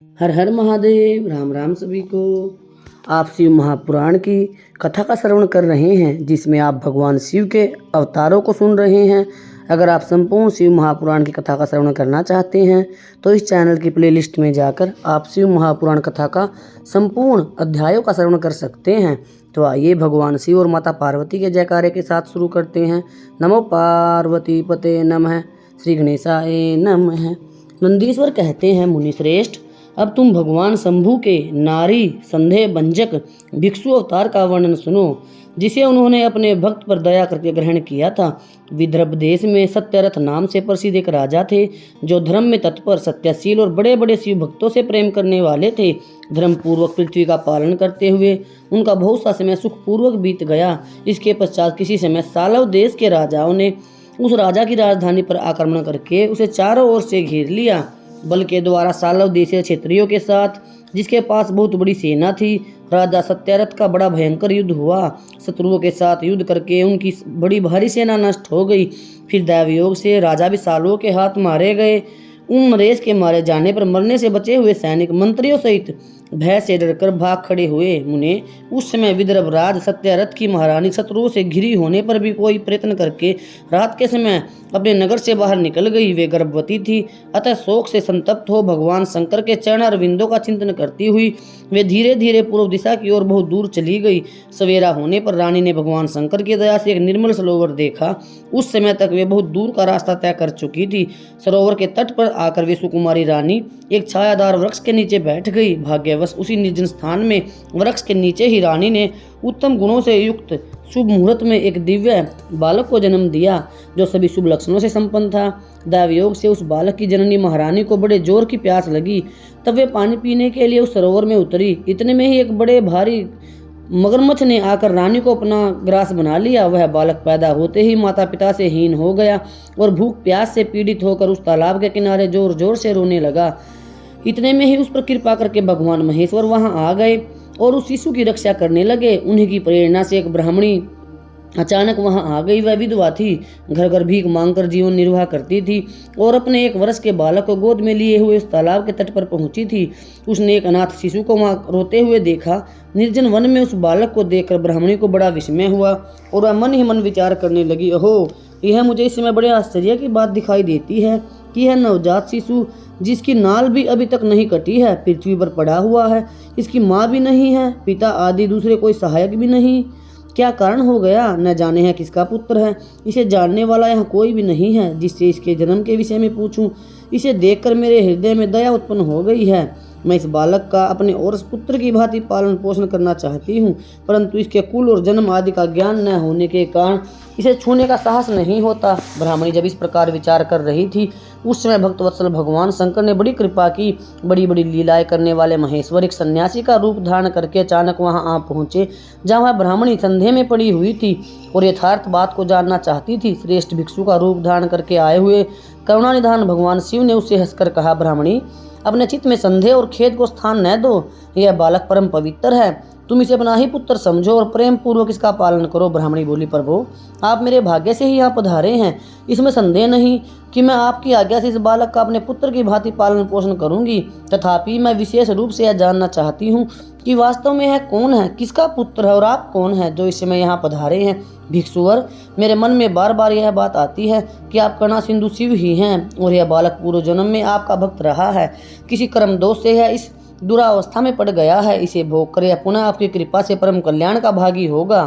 हर हर महादेव। राम राम सभी को। आप शिव महापुराण की कथा का श्रवण कर रहे हैं, जिसमें आप भगवान शिव के अवतारों को सुन रहे हैं। अगर आप संपूर्ण शिव महापुराण की कथा का श्रवण करना चाहते हैं तो इस चैनल की प्लेलिस्ट में जाकर आप शिव महापुराण कथा का संपूर्ण अध्यायों का श्रवण कर सकते हैं। तो आइए भगवान शिव और माता पार्वती के जयकारे के साथ शुरू करते हैं। नमो पार्वती पते नमः, श्री गणेशाय नमः। नंदीश्वर कहते हैं, मुनि श्रेष्ठ, अब तुम भगवान शंभु के नारी संदेह भंजक भिक्षु अवतार का वर्णन सुनो, जिसे उन्होंने अपने भक्त पर दया करके ग्रहण किया था। विदर्भ देश में सत्यरथ नाम से प्रसिद्ध एक राजा थे, जो धर्म में तत्पर, सत्यशील और बड़े बड़े शिव भक्तों से प्रेम करने वाले थे। धर्म पूर्वक पृथ्वी का पालन करते हुए उनका बहुत सा समय सुखपूर्वक बीत गया। इसके पश्चात किसी समय सालव देश के राजाओं ने उस राजा की राजधानी पर आक्रमण करके उसे चारों ओर से घेर लिया। बल के द्वारा सालव देशीय क्षेत्रियों के साथ, जिसके पास बहुत बड़ी सेना थी, राजा सत्यरथ का बड़ा भयंकर युद्ध हुआ। शत्रुओं के साथ युद्ध करके उनकी बड़ी भारी सेना नष्ट हो गई। फिर दैवयोग से राजा भी सालवों के हाथ मारे गए। उन नरेश के मारे जाने पर मरने से बचे हुए सैनिक मंत्रियों सहित भय से डरकर भाग खड़े हुए। मुने, उस समय विदर्भ राज सत्यरथ की महारानी शत्रुओं से घिरी होने पर भी कोई प्रयत्न करके रात के समय अपने नगर से बाहर निकल गई। वे गर्भवती थी, अतः शोक से संतप्त हो भगवान शंकर के चरण अरविंदों का चिंतन करती हुई वे धीरे धीरे पूर्व दिशा की ओर बहुत दूर चली गई। सवेरा होने पर रानी ने भगवान शंकर की दया से एक निर्मल सरोवर देखा। उस समय तक वे बहुत दूर का रास्ता तय कर चुकी थी। सरोवर के तट पर आकर वे सुकुमारी रानी एक छायादार वृक्ष के नीचे बैठ गई। भाग्यवश उसी निर्जन स्थान में वृक्ष के नीचे ही रानी ने उत्तम गुणों से युक्त शुभ मुहूर्त में एक दिव्य बालक को जन्म दिया, जो सभी शुभ लक्षणों से संपन्न था। दैवयोग से उस बालक की जननी महारानी को बड़े जोर की प्यास लगी। तब वे पानी पीने के लिए उस सरोवर में उतरी। इतने में ही एक बड़े भारी मगरमच्छ ने आकर रानी को अपना ग्रास बना लिया। वह बालक पैदा होते ही माता पिता से हीन हो गया और भूख प्यास से पीड़ित होकर उस तालाब के किनारे जोर जोर से रोने लगा। इतने में ही उस पर कृपा करके भगवान महेश्वर वहां आ गए और उस शिशु की रक्षा करने लगे। उन्हीं की प्रेरणा से एक ब्राह्मणी अचानक वहां आ गई। वह विधवा थी, घर घर भीख मांगकर जीवन निर्वाह करती थी और अपने 1 वर्ष के बालक को गोद में लिए हुए उस तालाब के तट पर पहुंची थी। उसने एक अनाथ शिशु को वहां रोते हुए देखा। निर्जन वन में उस बालक को देखकर ब्राह्मणी को बड़ा विस्मय हुआ और वह मन ही मन विचार करने लगी, ओहो, यह मुझे इस समय बड़े आश्चर्य की बात दिखाई देती है कि यह नवजात शिशु, जिसकी नाल भी अभी तक नहीं कटी है, पृथ्वी पर पड़ा हुआ है। इसकी माँ भी नहीं है, पिता आदि दूसरे कोई सहायक भी नहीं। क्या कारण हो गया? न जाने है किसका पुत्र है। इसे जानने वाला यहाँ कोई भी नहीं है जिससे इसके जन्म के विषय में पूछूं। इसे देखकर मेरे हृदय में दया उत्पन्न हो गई है। मैं इस बालक का अपने और पुत्र की भांति पालन पोषण करना चाहती हूँ, परंतु इसके कुल और जन्म आदि का ज्ञान न होने के कारण इसे छूने का साहस नहीं होता। ब्राह्मणी जब इस प्रकार विचार कर रही थी, उस समय भक्तवत्सल भगवान शंकर ने बड़ी कृपा की। बड़ी बड़ी लीलाएं करने वाले महेश्वर एक सन्यासी का रूप धारण करके अचानक वहां आ पहुंचे, जहां वह ब्राह्मणी संदेह में पड़ी हुई थी और यथार्थ बात को जानना चाहती थी। श्रेष्ठ भिक्षु का रूप धारण करके आए हुए करुणानिधान भगवान शिव ने उससे हंसकर कहा, ब्राह्मणी, अपने चित्त में संदेह और खेद को स्थान न दो। यह बालक परम पवित्र है, तुम इसे अपना ही पुत्र समझो और प्रेम पूर्वक इसका पालन करो। ब्राह्मणी बोली, प्रभु, आप मेरे भाग्य से ही यहाँ पधारे हैं। इसमें संदेह नहीं कि मैं आपकी आज्ञा से इस बालक का अपने पुत्र की भांति पालन पोषण करूंगी। तथापि मैं विशेष रूप से यह जानना चाहती हूँ कि वास्तव में यह कौन है, किसका पुत्र है और आप कौन है जो इस समय यहाँ पधारे हैं। भिक्षुवर, मेरे मन में बार बार यह बात आती है कि आप करुणा सिंधु शिव ही हैं और यह बालक पूर्व जन्म में आपका भक्त रहा है। किसी कर्म दोष से यह इस दुरावस्था में पड़ गया है। इसे भोग कर यह पुनः आपकी कृपा से परम कल्याण का भागी होगा।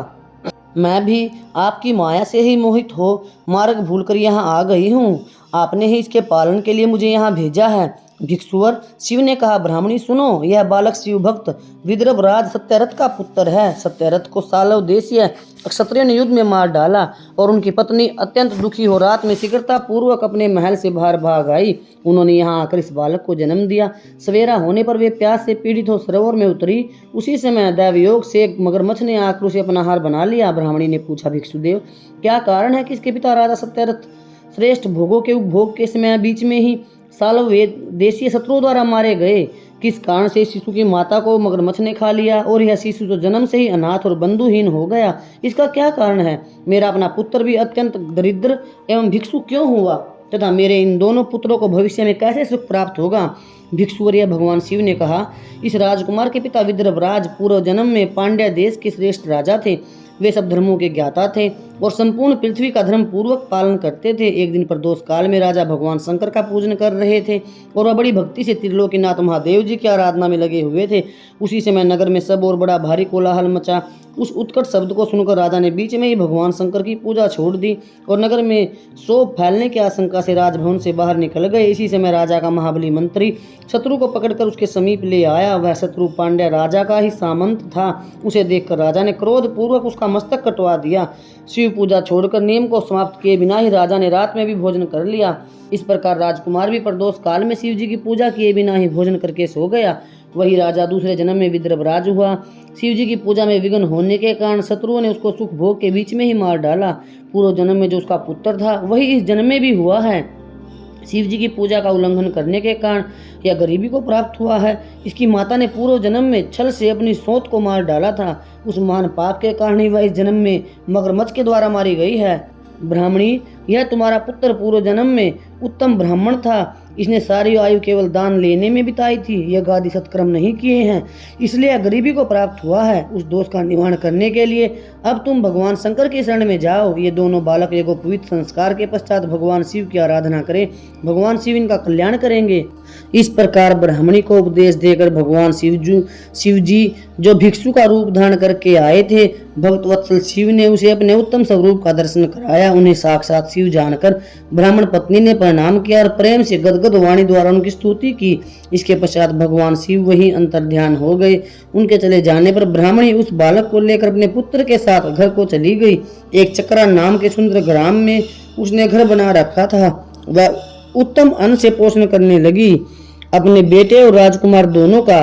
मैं भी आपकी माया से ही मोहित हो मार्ग भूलकर यहाँ आ गई हूँ। आपने ही इसके पालन के लिए मुझे यहाँ भेजा है। भिक्षुवर, शिव ने कहा, ब्राह्मणी सुनो, यह बालक शिव भक्त विदर्भ राज सत्यरथ का पुत्र है। सत्यरथ को सालव देशीय क्षत्रिय ने युद्ध में मार डाला और उनकी पत्नी अत्यंत दुखी हो रात में शीघ्रता पूर्वक अपने महल से बाहर भाग आई। उन्होंने यहाँ आकर इस बालक को जन्म दिया। सवेरा होने पर वे प्यास से पीड़ित हो सरोवर में उतरी। उसी समय दैवयोग से एक मगरमच्छ ने आकर उसे अपना आहार बना लिया। ब्राह्मणी ने पूछा, भिक्षुदेव, क्या कारण है कि इसके पिता राजा सत्यरथ श्रेष्ठ भोगों के उपभोग के समय बीच में ही सालव देशीय शत्रुओं द्वारा मारे गए? किस कारण से इस शिशु की माता को मगरमच्छ ने खा लिया और यह शिशु तो जन्म से ही अनाथ और बंधुहीन हो गया? इसका क्या कारण है? मेरा अपना पुत्र भी अत्यंत दरिद्र एवं भिक्षु क्यों हुआ? तथा मेरे इन दोनों पुत्रों को भविष्य में कैसे सुख प्राप्त होगा। भिक्षुवर्य भगवान शिव ने कहा, इस राजकुमार के पिता विदर्भराज पूर्व जन्म में पांड्या देश के श्रेष्ठ राजा थे। वे सब धर्मों के ज्ञाता थे और संपूर्ण पृथ्वी का धर्म पूर्वक पालन करते थे। एक दिन प्रदोष काल में राजा भगवान शंकर का पूजन कर रहे थे और वह बड़ी भक्ति से त्रिलोकीनाथ महादेव जी की आराधना में लगे हुए थे। उसी समय नगर में सब और बड़ा भारी कोलाहल मचा। उस उत्कट शब्द को सुनकर राजा ने बीच में ही भगवान शंकर की पूजा छोड़ दी और नगर में शोभ फैलने की आशंका से राजभवन से बाहर निकल गए। इसी समय राजा का महाबली मंत्री शत्रु को पकड़कर उसके समीप ले आया। वह शत्रु पांड्या राजा का ही सामंत था। उसे देखकर राजा ने क्रोध पूर्वक उसका मस्तक कटवा दिया। शिव पूजा छोड़कर नियम को समाप्त किए बिना ही राजा ने रात में भी भोजन कर लिया। इस प्रकार राजकुमार भी प्रदोष काल में शिव जी की पूजा किए बिना ही भोजन करके सो गया। वही राजा दूसरे जन्म में विदर्भराज हुआ। शिव जी की पूजा में विघ्न होने के कारण शत्रुओं ने उसको सुख भोग के बीच में ही मार डाला। पूर्व जन्म में जो उसका पुत्र था वही इस जन्म में भी हुआ है। शिव जी की पूजा का उल्लंघन करने के कारण यह गरीबी को प्राप्त हुआ है। इसकी माता ने पूर्व जन्म में छल से अपनी सौत को मार डाला था। उस महान पाप के कारण ही वह इस जन्म में मगरमच्छ के द्वारा मारी गई है। ब्राह्मणी, यह तुम्हारा पुत्र पूर्व जन्म में उत्तम ब्राह्मण था। इसने सारी आयु केवल दान लेने में बिताई थी। यह गादी सत्कर्म नहीं किए हैं, इसलिए गरीबी को प्राप्त हुआ है। उस दोष का निवारण करने के लिए अब तुम भगवान शंकर के शरण में जाओ। ये दोनों बालक यज्ञोपवीत संस्कार के पश्चात भगवान शिव की आराधना करें। भगवान शिव इनका कल्याण करेंगे। इस प्रकार ब्राह्मणी को उपदेश देकर भगवान शिव जी जो भिक्षु का रूप धारण करके आए थे, भक्त वत्सल शिव ने उसे अपने उत्तम स्वरूप का दर्शन कराया। उन्हें साक्षात शिव जानकर ब्राह्मण पत्नी ने प्रणाम किया और प्रेम से गदगद वाणी द्वारा उनकी स्तुति की। इसके पश्चात भगवान शिव वही अंतर्ध्यान हो गए। उनके चले जाने पर ब्राह्मणी उस बालक को लेकर अपने पुत्र के साथ घर को चली गई। एक चक्रा नाम के सुंदर ग्राम में उसने घर बना रखा था। वह उत्तम अन्न से पोषण करने लगी। अपने बेटे और राजकुमार दोनों का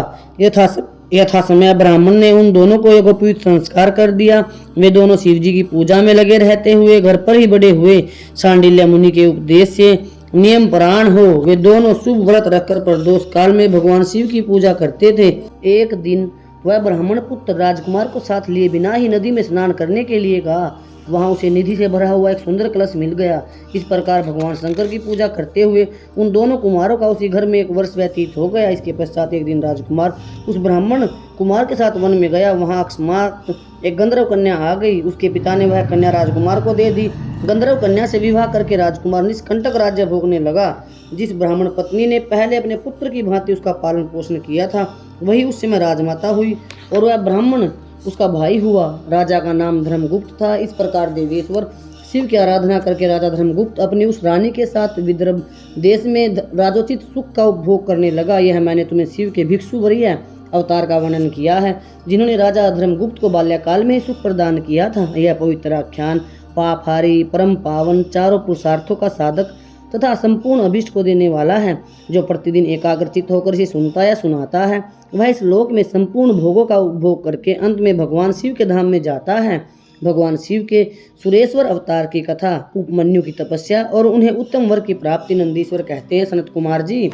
यथा समय ब्राह्मण ने उन दोनों को यज्ञोपवीत संस्कार कर दिया। वे दोनों शिव जी की पूजा में लगे रहते हुए घर पर ही बड़े हुए। सांडिल्य मुनि के उपदेश से नियम परायण हो वे दोनों शुभ व्रत रखकर प्रदोष काल में भगवान शिव की पूजा करते थे। एक दिन वह ब्राह्मण पुत्र राजकुमार को साथ लिए बिना ही नदी में स्नान करने के लिए गया। वहां उसे निधि से भरा हुआ एक सुंदर कलश मिल गया। इस प्रकार भगवान शंकर की पूजा करते हुए उन दोनों कुमारों का उसी घर में 1 वर्ष व्यतीत हो गया। इसके पश्चात एक दिन राजकुमार उस ब्राह्मण कुमार के साथ वन में गया। वहां अकस्मात एक गंधर्व कन्या आ गई। उसके पिता ने वह कन्या राजकुमार को दे दी। गंधर्व कन्या से विवाह करके राजकुमार निष्कंटक राज्य भोगने लगा। जिस ब्राह्मण पत्नी ने पहले अपने पुत्र की भांति उसका पालन पोषण किया था वही उस समय राजमाता हुई और वह ब्राह्मण उसका भाई हुआ। राजा का नाम धर्मगुप्त था। इस प्रकार देवेश्वर शिव की आराधना करके राजा धर्मगुप्त अपनी उस रानी के साथ विदर्भ देश में राजोचित सुख का उपभोग करने लगा। यह मैंने तुम्हें शिव के भिक्षुवर्य अवतार का वर्णन किया है, जिन्होंने राजा धर्मगुप्त को बाल्यकाल में ही सुख प्रदान किया था। यह पवित्र आख्यान पापहारी, परम पावन, चारों पुरुषार्थों का साधक तथा संपूर्ण अभिष्ट को देने वाला है। जो प्रतिदिन एकाग्रचित होकर इसे सुनता या सुनाता है वह इस लोक में संपूर्ण भोगों का उपभोग करके अंत में भगवान शिव के धाम में जाता है। भगवान शिव के सुरेश्वर अवतार की कथा, उपमन्यु की तपस्या और उन्हें उत्तम वर की प्राप्ति नंदीश्वर कहते हैं। सनत कुमार जी,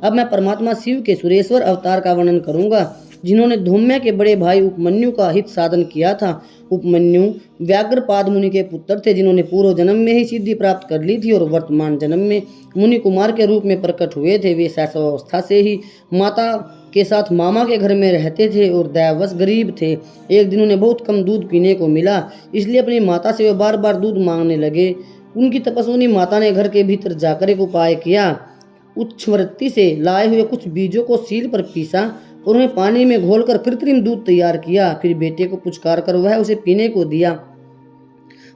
अब मैं परमात्मा शिव के सुरेश्वर अवतार का वर्णन करूंगा, जिन्होंने धूम्य के बड़े भाई उपमन्यु का हित साधन किया था। उपमन्यु व्याघ्रपाद मुनि के पुत्र थे, जिन्होंने पूर्व जन्म में ही सिद्धि प्राप्त कर ली थी और वर्तमान जन्म में मुनि कुमार के रूप में प्रकट हुए थे। वे शैशव अवस्था से ही माता के साथ मामा के घर में रहते थे और दयावश गरीब थे। एक दिन उन्हें बहुत कम दूध पीने को मिला, इसलिए अपनी माता से वे बार बार दूध मांगने लगे। उनकी तपस्विनी माता ने घर के भीतर जाकर एक उपाय किया। उच्छ्वृत्ति से लाए हुए कुछ बीजों को सील पर पीसा और उन्हें पानी में घोलकर कृत्रिम दूध तैयार किया। फिर बेटे को पुचकार कर वह उसे पीने को दिया।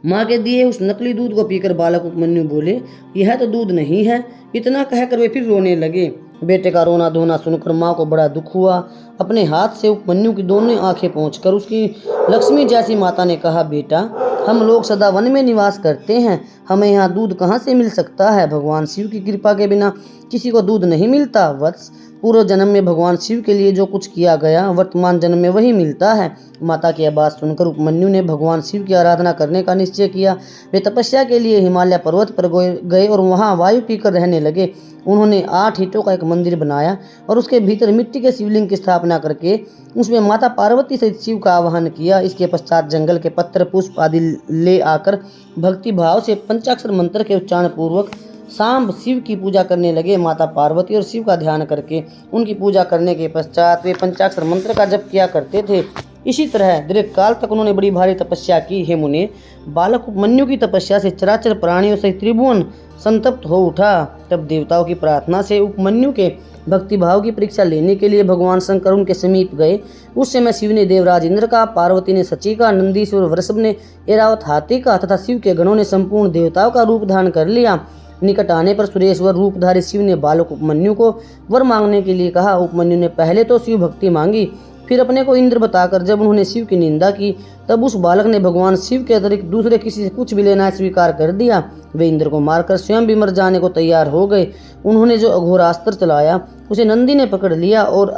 माँ के दिए उस नकली दूध को पीकर बालक उपमन्यु बोले, यह तो दूध नहीं है। इतना कहकर वे फिर रोने लगे। बेटे का रोना धोना सुनकर माँ को बड़ा दुख हुआ। अपने हाथ से उपमन्यु की दोनों आंखें पोंछकर उसकी लक्ष्मी जैसी माता ने कहा, बेटा, हम लोग सदा वन में निवास करते हैं, हमें यहाँ दूध कहाँ से मिल सकता है? भगवान शिव की कृपा के बिना किसी को दूध नहीं मिलता। वत्स, पूर्व जन्म में भगवान शिव के लिए जो कुछ किया गया वर्तमान जन्म में वही मिलता है। माता की बात सुनकर उपमन्यु ने भगवान शिव की आराधना करने का निश्चय किया। वे तपस्या के लिए हिमालय पर्वत पर गए और वहां वायु पीकर रहने लगे। उन्होंने 8 ईंटों का एक मंदिर बनाया और उसके भीतर मिट्टी के शिवलिंग की स्थापना करके उसमें माता पार्वती सहित शिव का आवाहन किया। इसके पश्चात जंगल के पत्र पुष्प आदि ले आकर भक्ति भाव से पंचाक्षर मंत्र के उच्चारण पूर्वक सांब शिव की पूजा करने लगे। माता पार्वती और शिव का ध्यान करके उनकी पूजा करने के पश्चात वे पंचाक्षर मंत्र का जप किया करते थे। इसी तरह दीर्घ काल तक उन्होंने बड़ी भारी तपस्या की। हे मुने, बालक उपमन्यु की तपस्या से चराचर प्राणियों से त्रिभुवन संतप्त हो उठा। तब देवताओं की प्रार्थना से उपमन्यु के भक्ति भाव की परीक्षा लेने के लिए भगवान शंकर उनके समीप गए। उस समय शिव ने देवराज इंद्र का, पार्वती ने शची का, नंदीश्वर वृषभ ने ऐरावत हाथी का तथा शिव के गणों ने संपूर्ण देवताओं का रूप धारण कर लिया। निकट आने पर सुरेश्वर रूपधारी शिव ने बालक उपमन्यु को वर मांगने के लिए कहा। उपमन्यु ने पहले तो शिव भक्ति मांगी, फिर अपने को इंद्र बताकर जब उन्होंने शिव की निंदा की, तब उस बालक ने भगवान शिव के अतिरिक्त दूसरे किसी से कुछ भी लेना स्वीकार कर दिया। वे इंद्र को मारकर स्वयं भी मर जाने को तैयार हो गए। उन्होंने जो अघोरास्त्र चलाया उसे नंदी ने पकड़ लिया और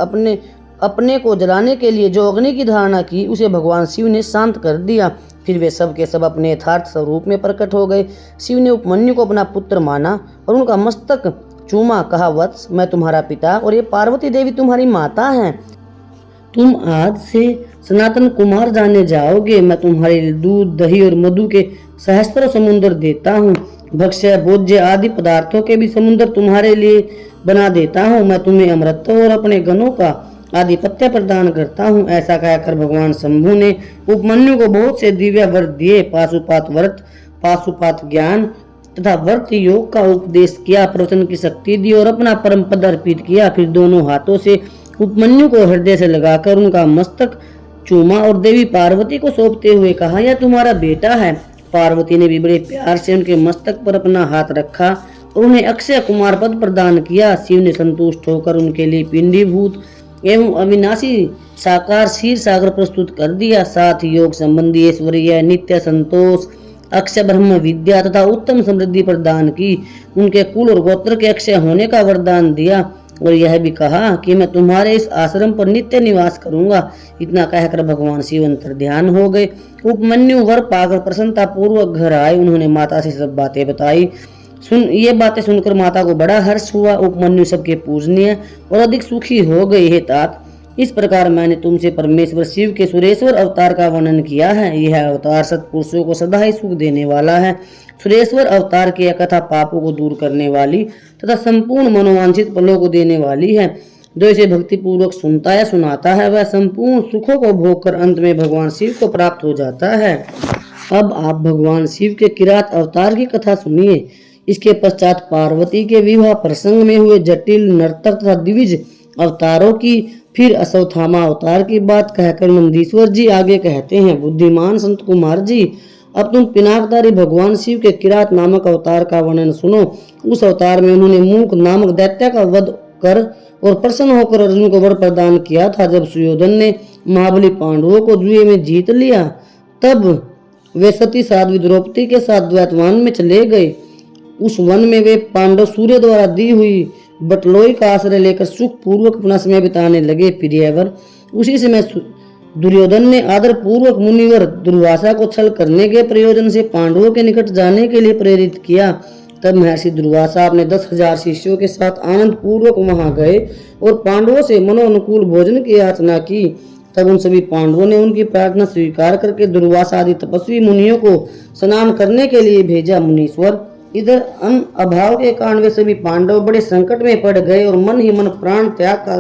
अपने को जलाने के लिए जो अग्नि की धारणा की उसे भगवान शिव ने शांत कर दिया। फिर वे सब के सब अपने यथार्थ स्वरूप में प्रकट हो गए। शिव ने उपमन्यु को अपना पुत्र माना और उनका मस्तक चूमा। कहा, वत्स, मैं तुम्हारा पिता और ये पार्वती देवी तुम्हारी माता हैं। तुम आज से सनातन कुमार जाने जाओगे। मैं तुम्हारे लिए दूध, दही और मधु के सहस्त्रों समुद्र देता हूँ। भक्ष्य, भोज्य आदि पदार्थों के भी समुद्र तुम्हारे लिए बना देता हूँ। मैं तुम्हें अमृत और अपने गणों का आधिपत्य प्रदान करता हूँ। ऐसा कहकर भगवान शंभु ने उपमन्यु को बहुत से दिव्य वर दिए। पाशुपात व्रत, पाशुपात ज्ञान तथा व्रत योग का उपदेश किया, प्रवचन की शक्ति दी और अपना परम पद अर्पित किया। फिर दोनों हाथों से उपमन्यु को हृदय से लगाकर उनका मस्तक चूमा और देवी पार्वती को सौंपते हुए कहा, यह तुम्हारा बेटा है। पार्वती ने भी बड़े प्यार से उनके मस्तक पर अपना हाथ रखा और उन्हें अक्षय कुमार पद प्रदान किया। शिव ने संतुष्ट होकर उनके लिए पिंडीभूत एवं अविनाशी साकार क्षीर सागर प्रस्तुत कर दिया। साथ ही योग संबंधी ऐश्वर्य, नित्य संतोष, अक्षय ब्रह्म विद्या तथा उत्तम समृद्धि प्रदान की। उनके कुल और गोत्र के अक्षय होने का वरदान दिया और यह भी कहा कि मैं तुम्हारे इस आश्रम पर नित्य निवास करूंगा। इतना कहकर भगवान शिव अंतर ध्यान हो गए। उपमन्यु वर पाकर प्रसन्नता पूर्वक घर आए। उन्होंने माता से सब बातें बताई। ये बातें सुनकर माता को बड़ा हर्ष हुआ। उपमन्यु सबके पूजनीय और अधिक सुखी हो गए। हे तात, इस प्रकार मैंने तुमसे परमेश्वर शिव के सुरेश्वर अवतार का वर्णन किया है। यह अवतार सत्पुरुषों को सदा ही सुख देने वाला है। सुरेश्वर अवतार की कथा पापों को दूर करने वाली तथा संपूर्ण मनोवांछित फलों को देने वाली है। जो इसे भक्ति पूर्वक सुनता या सुनाता है वह संपूर्ण सुखों को भोग कर अंत में भगवान शिव को प्राप्त हो जाता है। अब आप भगवान शिव के किरात अवतार की कथा सुनिए। इसके पश्चात पार्वती के विवाह प्रसंग में हुए जटिल नर्तक तथा द्विज अवतारों की, फिर अश्वत्थामा अवतार की बात कहकर नंदीश्वर जी आगे कहते हैं, बुद्धिमान संत कुमार जी, अब तुम पिनाकधारी भगवान शिव के किरात नामक अवतार का वर्णन सुनो। उस अवतार में उन्होंने मूक नामक दैत्य का वध कर और प्रसन्न होकर अर्जुन को वर प्रदान किया था। जब सुयोधन ने महाबली पांडवों को जुए में जीत लिया तब वे सती साध्वी द्रौपदी के साथ द्वैतवन में चले गए। उस वन में वे पांडव सूर्य द्वारा दी हुई बटलोई का आश्रय लेकर सुख पूर्वक अपना समय बिताने लगे। प्रियवर, उसी समय दुर्योधन ने आदर पूर्वक मुनिवर दुर्वासा को छल करने के प्रयोजन से पांडवों के निकट जाने के लिए प्रेरित किया। तब महर्षि दुर्वासा अपने 10,000 शिष्यों के साथ आनंद पूर्वक वहां गए और पांडवों से मनोनुकूल भोजन की याचना की। तब उन सभी पांडवों ने उनकी प्रार्थना स्वीकार करके दुर्वासा आदि तपस्वी मुनियों को स्नान करने के लिए भेजा। मुनीश्वर, इधर अन्न अभाव के कारण वे सभी पांडव बड़े संकट में पड़ गए और मन ही मन प्राण त्याग का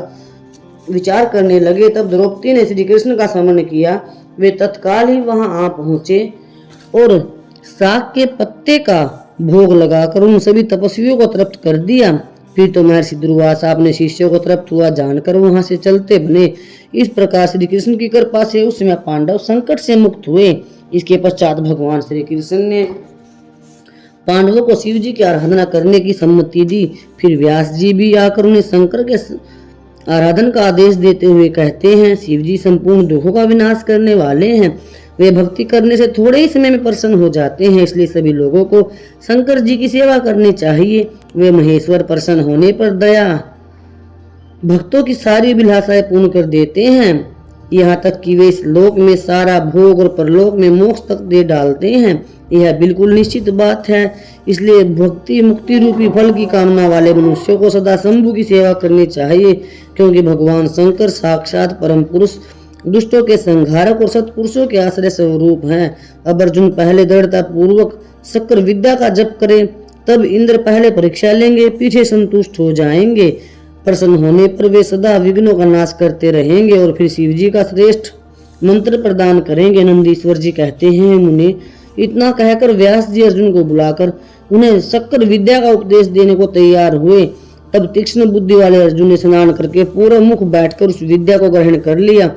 विचार करने लगे। तब द्रौपदी ने श्री कृष्ण का स्मरण किया। वे तत्काल ही वहां आ पहुंचे और साग के पत्ते का भोग लगाकर उन सभी तपस्वियों को तृप्त कर दिया। फिर तो महर्षि दुर्वासा अपने शिष्यों को तृप्त हुआ जानकर वहां से चलते बने। इस प्रकार श्री कृष्ण की कृपा से उस समय पांडव संकट से मुक्त हुए। इसके पश्चात भगवान श्री कृष्ण ने पांडवों को शिव जी की आराधना करने की सम्मति दी। फिर व्यास जी भी आकर उन्हें शंकर के आराधन का आदेश देते हुए कहते हैं, शिव जी संपूर्ण दुखों का विनाश करने वाले हैं। वे भक्ति करने से थोड़े ही समय में प्रसन्न हो जाते हैं, इसलिए सभी लोगों को शंकर जी की सेवा करनी चाहिए। वे महेश्वर प्रसन्न होने पर दया भक्तों की सारी अभिलाषाएं पूर्ण कर देते हैं, यहाँ तक कि वे इस लोक में सारा भोग और परलोक में मोक्ष तक दे डालते हैं। यह बिल्कुल निश्चित बात है। इसलिए भक्ति मुक्ति रूपी फल की कामना वाले मनुष्यों को सदा शंभु की सेवा करनी चाहिए, क्योंकि भगवान शंकर साक्षात परम पुरुष, दुष्टों के संहारक और सत्पुरुषों के आश्रय स्वरूप हैं। अब अर्जुन पहले दृढ़ता पूर्वक शक्र विद्या का जप करे, तब इंद्र पहले परीक्षा लेंगे, पीछे संतुष्ट हो जाएंगे। प्रसन्न होने पर वे सदा विघ्नों का नाश करते रहेंगे और फिर शिव जी का श्रेष्ठ मंत्र प्रदान करेंगे। नंदीश्वर जी कहते हैं, मुनि इतना कहकर व्यास जी अर्जुन को बुलाकर उन्हें शक्कर विद्या का उपदेश देने को तैयार हुए। तब तीक्ष्ण बुद्धि वाले अर्जुन ने स्नान करके पूरा मुख बैठकर उस विद्या को ग्रहण कर लिया।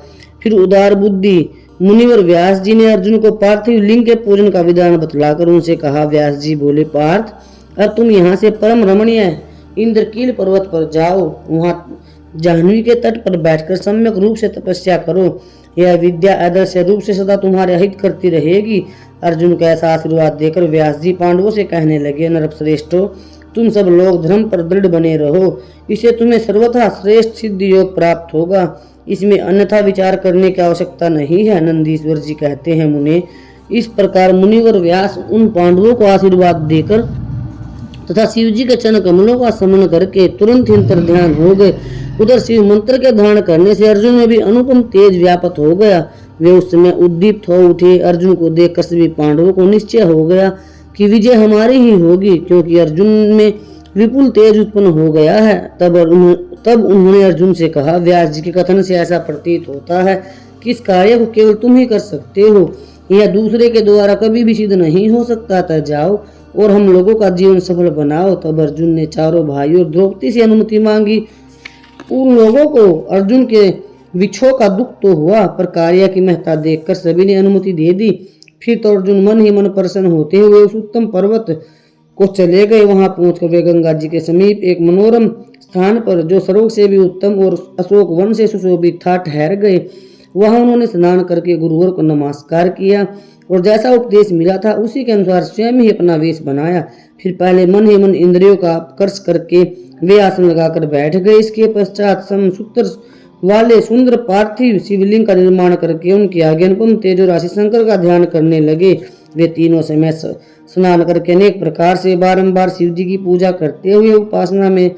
फिर उदार बुद्धि मुनिवर व्यास जी ने अर्जुन को पार्थिव लिंग के पूजन का विधान बतलाकर उनसे कहा। व्यास जी बोले, पार्थ अब तुम यहाँ से परम रमणीय इंद्रकील पर्वत पर जाओ, वहाँ जाह्नवी के तट पर बैठकर सम्यक रूप से तपस्या करो। यह विद्या आदर्श रूप से सदा तुम्हारे हित करती रहेगी। अर्जुन को ऐसा आशीर्वाद देकर व्यास जी पांडवों से कहने लगे, नरश्रेष्ठो तुम सब लोग धर्म पर दृढ़ बने रहो, इससे तुम्हें सर्वथा श्रेष्ठ सिद्ध योग प्राप्त होगा। इसमें अन्यथा विचार करने की आवश्यकता नहीं है। नंदीश्वर जी कहते हैं, मुने इस प्रकार मुनिवर व्यास उन पांडवों को आशीर्वाद देकर तथा शिव जी के चरण कमलों का स्मरण करके तुरंत ही अंतर ध्यान हो गए। उधर शिव मंत्र के धारण करने से अर्जुन में भी अनुपम तेज व्याप्त हो गया। वे उस समय उद्दीप्त हो उठे। अर्जुन को देखकर सभी पांडवों को निश्चय हो गया कि विजय हमारी ही होगी, क्योंकि अर्जुन में विपुल तेज उत्पन्न हो गया है। तब उन्होंने अर्जुन से कहा, व्यास जी के कथन से ऐसा प्रतीत होता है कि इस कार्य को केवल तुम ही कर सकते हो, यह दूसरे के द्वारा कभी भी सिद्ध नहीं हो सकता। तब जाओ और हम लोगों का जीवन सफल बनाओ। तब अर्जुन ने चारों भाइयों और द्रौपदी से अनुमति मांगी। उन लोगों को अर्जुन के विक्षोभ का दुख तो हुआ, पर कार्य की महत्ता देखकर सभी ने अनुमति दे दी। फिर तो अर्जुन मन ही मन प्रसन्न होते हुए उस उत्तम पर्वत को चले गए। वहां पहुंचकर वे गंगा जी के समीप एक मनोरम स्थान पर, जो स्वर्ग से भी उत्तम और अशोक वन से सुशोभित था, ठहर गए। वहां उन्होंने स्नान करके गुरुवर को नमस्कार किया और जैसा उपदेश मिला था उसी के अनुसार स्वयं ही अपना वेश बनाया। फिर पहले मन ही मन इंद्रियों का कर्ष करके वे आसन लगाकर बैठ गए। इसके पश्चात समसूत्र वाले सुंदर पार्थिव शिवलिंग का निर्माण करके उनके आगे अनुपम तेजो राशि शंकर का ध्यान करने लगे। वे तीनों समय स्नान करके अनेक प्रकार से बारंबार शिव जी की पूजा करते हुए उपासना में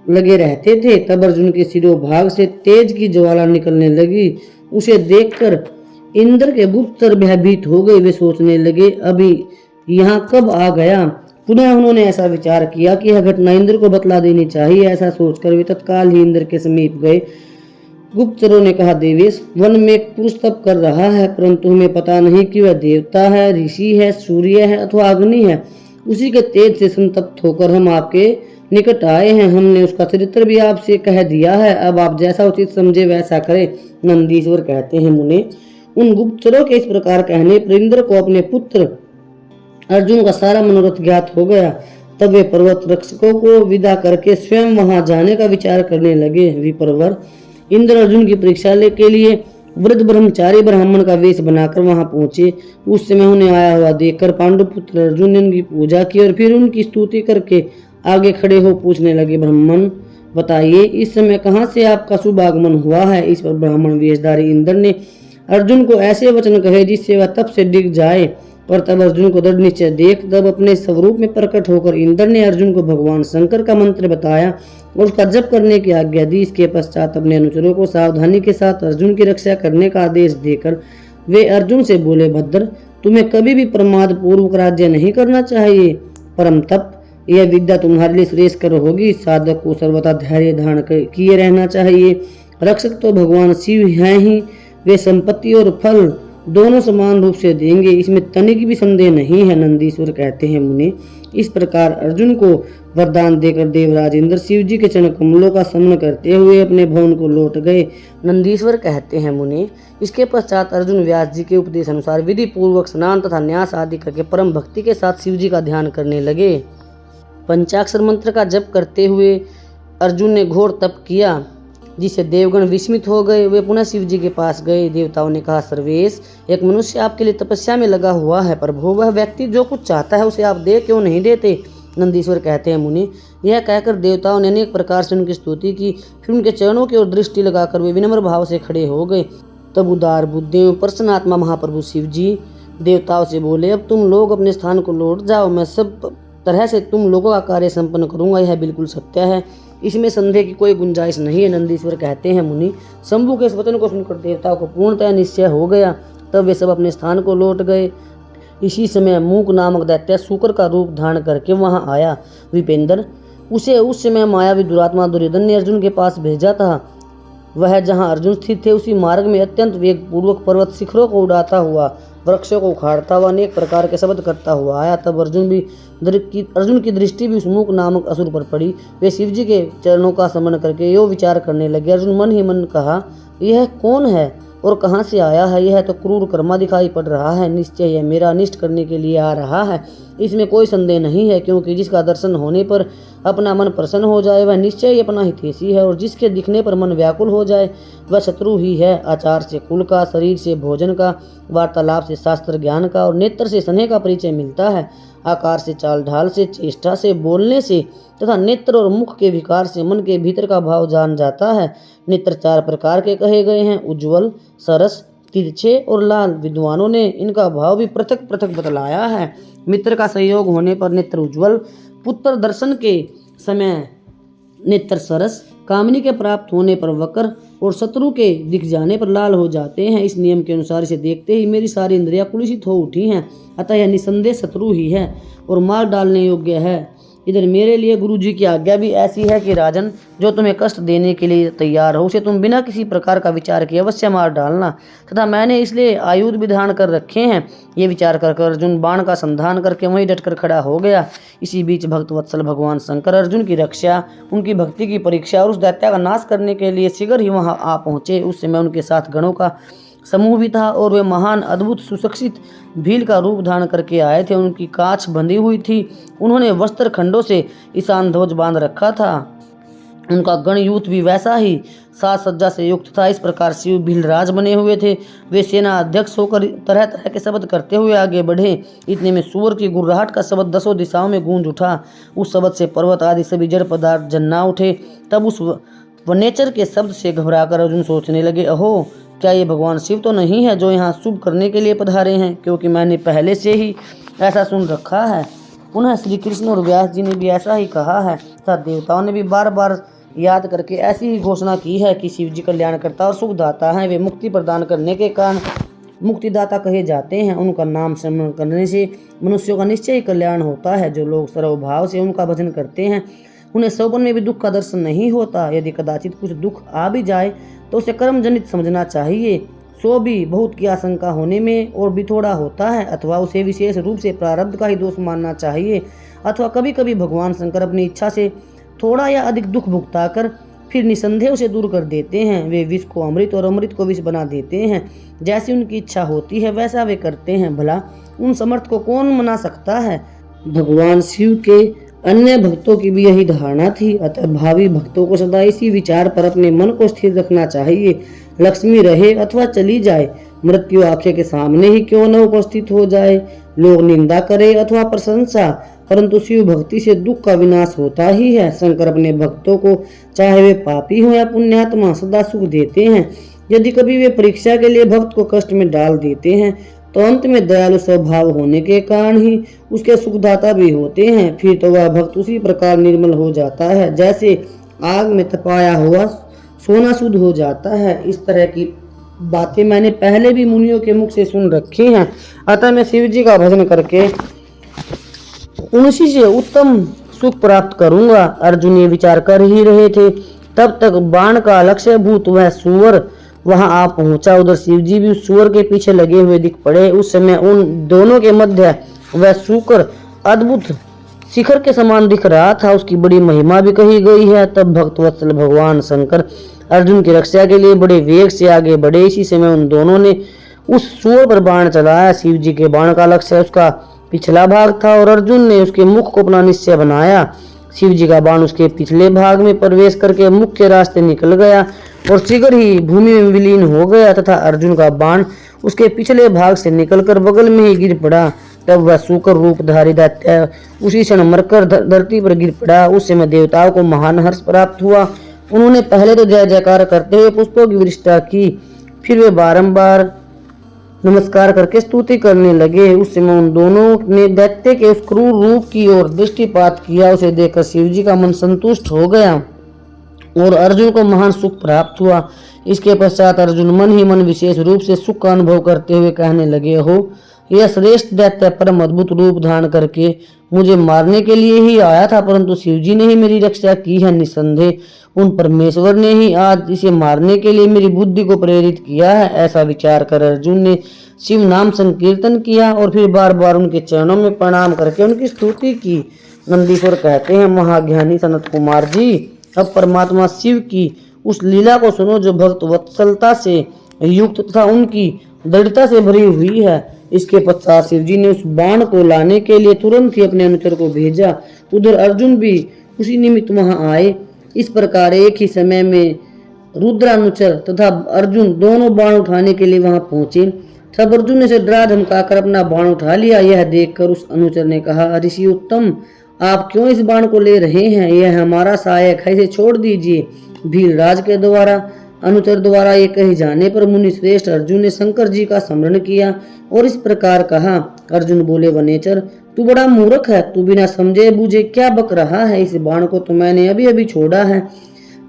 लगे रहते थे। तब अर्जुन के शिरोभाग से तेज की ज्वाला निकलने लगी। उसे देखकर इंद्र के गुप्तचर भयभीत हो गए। वे सोचने लगे, अभी यहाँ कब आ गया। पुनः उन्होंने ऐसा विचार किया कि यह घटना इंद्र को बतला देनी चाहिए। ऐसा सोचकर वे तत्काल ही इंद्र के समीप गए। गुप्तचरों ने कहा, देवेश वन में एक पुरुष तप कर रहा है, परंतु हमें पता नहीं कि वह देवता है, ऋषि है, सूर्य है अथवा अग्नि है। उसी के तेज से संतप्त होकर हम आपके निकट आए हैं। हमने उसका चरित्र भी आपसे कह दिया है, अब आप जैसा उचित समझे वैसा करें। नंदीश्वर कहते हैं, मुने उन गुप्तचरों के इस प्रकार कहने पर इंद्र को अपने पुत्र अर्जुन का सारा मनोरथ ज्ञात हो गया। तब वे पर्वत रक्षकों को विदा करके स्वयं वहां जाने का विचार करने लगे। विप्रवर इंद्र अर्जुन की परीक्षा के लिए वृद्ध ब्रह्मचारी ब्राह्मण का वेश बनाकर वहां पहुंचे। उस समय उन्हें आया हुआ देखकर पांडुपुत्र अर्जुन ने उनकी पूजा की और फिर उनकी स्तुति करके आगे खड़े हो पूछने लगे, ब्राह्मण बताइए इस समय कहाँ से आपका शुभ आगमन हुआ है। इस पर ब्राह्मण वेशधारी इंद्र ने अर्जुन को ऐसे वचन कहे जिससे वह तप से डिग जाए। और तब अर्जुन को दृढ़ निश्चय देख तब अपने स्वरूप में प्रकट होकर इंद्र ने अर्जुन को भगवान शंकर का मंत्र बताया और उसका जप करने की आज्ञा दी। इसके पश्चात अपने अनुचरों को सावधानी के साथ अर्जुन की रक्षा करने का आदेश देकर वे अर्जुन से बोले, भद्र तुम्हें कभी भी प्रमाद पूर्वक राज्य नहीं करना चाहिए। परम तप यह विद्या तुम्हारे लिए श्रेष्ठकर होगी। साधक को सर्वथा धैर्य धारण किए रहना चाहिए। रक्षक तो भगवान शिव हैं ही, वे संपत्ति और फल दोनों समान रूप से देंगे, इसमें तनिक भी संदेह नहीं है। नंदीश्वर कहते हैं, मुनि इस प्रकार अर्जुन को वरदान देकर देवराज इंद्र शिव जी के चरण कमलों का स्मरण करते हुए अपने भवन को लौट गए। नंदीश्वर कहते हैं, मुनि इसके पश्चात अर्जुन व्यास जी के उपदेश अनुसार विधि पूर्वक स्नान तथा न्यास आदि करके परम भक्ति के साथ शिव जी का ध्यान करने लगे। पंचाक्षर मंत्र का जप करते हुए अर्जुन ने घोर तप किया, जिससे देवगण विस्मित हो गए। वे पुनः शिव जी के पास गए। देवताओं ने कहा, सर्वेश एक मनुष्य आपके लिए तपस्या में लगा हुआ है, प्रभु वह व्यक्ति जो कुछ चाहता है उसे आप दे क्यों नहीं देते। नंदीश्वर कहते हैं, मुनि यह कहकर देवताओं ने अनेक प्रकार से उनकी स्तुति की। फिर उनके चरणों की ओर दृष्टि लगाकर वे विनम्र भाव से खड़े हो गए। तब उदार बुद्धि प्रसन्नात्मा महाप्रभु शिव जी देवताओं से बोले, अब तुम लोग अपने स्थान को लौट जाओ, मैं सब तरह से तुम लोगों का कार्य संपन्न करूंगा। यह बिल्कुल सत्य है, इसमें संदेह की कोई गुंजाइश नहीं है। नंदीश्वर कहते हैं, मुनि शंभु के इस वचन को सुनकर देवताओं को पूर्णतः निश्चय हो गया। तब वे सब अपने स्थान को लौट गए। इसी समय मूक नामक दैत्य शूकर का रूप धारण करके वहां आया। विपेंद्र, उसे उस समय मायावी दुरात्मा दुर्योधन ने अर्जुन के पास भेजा था। वह जहां अर्जुन स्थित थे उसी मार्ग में अत्यंत वेग पूर्वक पर्वत शिखरों को उड़ाता हुआ, वृक्षों को उखाड़ता हुआ, अनेक प्रकार के शब्द करता हुआ आया। तब अर्जुन की दृष्टि भी उस मूक नामक असुर पर पड़ी। वे शिवजी के चरणों का स्मरण करके यो विचार करने लगे। अर्जुन मन ही मन कहा, यह कौन है और कहाँ से आया है? यह तो क्रूर कर्मा दिखाई पड़ रहा है। निश्चय यह मेरा अनिष्ट करने के लिए आ रहा है, इसमें कोई संदेह नहीं है, क्योंकि जिसका दर्शन होने पर अपना मन प्रसन्न हो जाए वह निश्चय ही अपना हितैषी है, और जिसके दिखने पर मन व्याकुल हो जाए वह शत्रु ही है। आचार से कुल का, शरीर से भोजन का, वार्तालाप से शास्त्र ज्ञान का और नेत्र से स्नेह का परिचय मिलता है। आकार से, चाल ढाल से, चेष्टा से, बोलने से तथा नेत्र और मुख के विकार से मन के भीतर का भाव जान जाता है। नेत्र 4 प्रकार के कहे गए हैं, उज्ज्वल, सरस, तिरछे और लाल। विद्वानों ने इनका भाव भी पृथक पृथक बतलाया है। मित्र का सहयोग होने पर नेत्र उज्ज्वल, पुत्र दर्शन के समय नेत्र सरस, कामनी के प्राप्त होने पर वक्र और शत्रु के दिख जाने पर लाल हो जाते हैं। इस नियम के अनुसार इसे देखते ही मेरी सारी इंद्रियां कुलुषित हो उठी हैं, अतः यह निसंदेह शत्रु ही है और मार डालने योग्य है। इधर मेरे लिए गुरु जी की आज्ञा भी ऐसी है कि राजन, जो तुम्हें कष्ट देने के लिए तैयार हो उसे तुम बिना किसी प्रकार का विचार किए अवश्य मार डालना, तथा मैंने इसलिए आयुध विधान कर रखे हैं। ये विचार कर अर्जुन बाण का संधान करके वहीं डटकर खड़ा हो गया। इसी बीच भक्त वत्सल भगवान शंकर अर्जुन की रक्षा, उनकी भक्ति की परीक्षा और उस दैत्य का नाश करने के लिए शीघ्र ही वहां आ पहुंचे। उस समय उनके साथ गणों का समूह भी था और वे महान अद्भुत सुशिक्षित भील का रूप धारण करके आए थे। उनकी काछ बंधी हुई थी, उन्होंने वस्त्र खंडों से ईशान ध्वज बांध रखा था। उनका गणयूथ भी वैसा ही साज सज्जा से युक्त था। इस प्रकार शिव भीलराज बने हुए थे। वे सेना अध्यक्ष होकर तरह तरह के शब्द करते हुए आगे बढ़े। इतने में सूअर की गुर्राहट का शब्द 10 दिशाओं में गूंज उठा। उस शब्द से पर्वत आदि सभी जड़ पदार्थ जन्ना उठे। तब उस वनेचर के शब्द से घबराकर अर्जुन सोचने लगे, अहो, क्या ये भगवान शिव तो नहीं है जो यहाँ शुभ करने के लिए पधारे हैं? क्योंकि मैंने पहले से ही ऐसा सुन रखा है। पुनः श्री कृष्ण और व्यास जी ने भी ऐसा ही कहा है तथा देवताओं ने भी बार बार याद करके ऐसी ही घोषणा की है कि शिव जी कल्याणकर्ता और सुखदाता हैं। वे मुक्ति प्रदान करने के कारण मुक्तिदाता कहे जाते हैं। उनका नाम स्मरण करने से मनुष्यों का निश्चय ही कल्याण होता है। जो लोग सर्वभाव से उनका भजन करते हैं उन्हें सौपन में भी दुख का दर्शन नहीं होता। यदि कदाचित कुछ दुख आ भी जाए तो उसे कर्म जनित समझना चाहिए। सो भी बहुत की आशंका होने में और भी थोड़ा होता है, अथवा उसे विशेष रूप से प्रारब्ध का ही दोष मानना चाहिए, अथवा कभी कभी भगवान शंकर अपनी इच्छा से थोड़ा या अधिक दुख भुगताकर फिर निसंदेह उसे दूर कर देते हैं। वे विष को अमृत और अमृत को विष बना देते हैं। जैसी उनकी इच्छा होती है वैसा वे करते हैं। भला उन समर्थ को कौन मना सकता है? भगवान शिव के अन्य भक्तों की भी यही धारणा थी। अतः भावी भक्तों को सदा इसी विचार पर अपने मन को स्थिर रखना चाहिए। लक्ष्मी रहे अथवा चली जाए, मृत्यु आंखें के सामने ही क्यों न उपस्थित हो जाए, लोग निंदा करे अथवा प्रशंसा, परंतु शिव भक्ति से दुख का विनाश होता ही है। शंकर अपने भक्तों को चाहे वे पापी हो या पुण्यात्मा सदा सुख देते हैं। यदि कभी वे परीक्षा के लिए भक्त को कष्ट में डाल देते हैं तो अंत में दयालु स्वभाव होने के कारण ही उसके सुखदाता भी होते हैं। फिर तो वह भक्त उसी प्रकार निर्मल हो जाता है जैसे आग में तपाया हुआ सोना शुद्ध हो जाता है। इस तरह की बातें मैंने पहले भी मुनियों के मुख से सुन रखी हैं। अतः मैं शिव जी का भजन करके उनसी से उत्तम सुख प्राप्त करूंगा। अर्जुन ये विचार कर ही रहे थे, तब तक बाण का लक्ष्य भूत वह सूअर वहां आ पहुंचा। उधर शिव जी भी उस सूअर के पीछे लगे हुए दिख पड़े। उस समय उन दोनों के मध्य वह सूकर अद्भुत शिखर के समान दिख रहा था। उसकी बड़ी महिमा भी कही गई है। तब भक्तवत्सल भगवान शंकर अर्जुन की रक्षा के लिए बड़े वेग से आगे बढ़े। इसी समय उन दोनों ने उस सूअर पर बाण चलाया। शिव जी के बाण का लक्ष्य उसका पिछला भाग था और अर्जुन ने उसके मुख को अपना निश्चय बनाया। शिव जी का बाण उसके पिछले भाग में प्रवेश करके मुख्य रास्ते निकल गया और शीघ्र ही भूमि में विलीन हो गया, तथा अर्जुन का बाण उसके पिछले भाग से निकलकर बगल में ही गिर पड़ा। तब वह सूकर रूपधारी दैत्य उसी क्षण मरकर धरती पर गिर पड़ा। उस समय देवताओं को महान हर्ष प्राप्त हुआ। उन्होंने पहले तो जय जयकार करते हुए पुष्पों की वृष्टि की, फिर वे बारंबार नमस्कार करके स्तुति करने लगे। उस समय उन दोनों ने दैत्य के उस क्रूर रूप की ओर दृष्टिपात किया। उसे देखकर शिव जी का मन संतुष्ट हो गया और अर्जुन को महान सुख प्राप्त हुआ। इसके पश्चात अर्जुन मन ही मन विशेष रूप से सुख का अनुभव करते हुए कहने लगे, हो यह श्रेष्ठ दैत्य परम अद्भुत रूप धारण करके मुझे मारने के लिए ही आया था, परंतु शिवजी ने ही मेरी रक्षा की है। निसंदेह उन परमेश्वर ने ही आज इसे मारने के लिए मेरी बुद्धि को प्रेरित किया है। ऐसा विचार कर अर्जुन ने शिव नाम संकीर्तन किया और फिर बार बार उनके चरणों में प्रणाम करके उनकी स्तुति की। नंदीश्वर कहते हैं, महाज्ञानी सनत कुमार जी, अब परमात्मा शिव की उस लीला को सुनो जो भक्त वत्सलता से युक्त तथा उनकी दृढ़ता से भरी हुई है। इसके पश्चात शिव जी ने उस बाण को लाने के लिए तुरंत ही अपने अनुचर को भेजा। उधर अर्जुन भी उसी निमित्त वहां आए। इस प्रकार एक ही समय में रुद्रानुचर तथा अर्जुन दोनों बाण उठाने के लिए वहां पहुंचे। तब अर्जुन ने से डरा धमकाकर अपना बाण उठा लिया। यह देखकर उस अनुचर ने कहा, ऋषि उत्तम, आप क्यों इस बाण को ले रहे हैं? यह हमारा सहायक है, इसे छोड़ दीजिए। भीलराज के द्वारा अनुचर द्वारा ये कहे जाने पर मुनि श्रेष्ठ अर्जुन ने शंकर जी का स्मरण किया और इस प्रकार कहा। अर्जुन बोले, वनेचर, तू बड़ा मूर्ख है, तू बिना समझे बूझे क्या बक रहा है? इस बाण को तो मैंने अभी अभी छोड़ा है,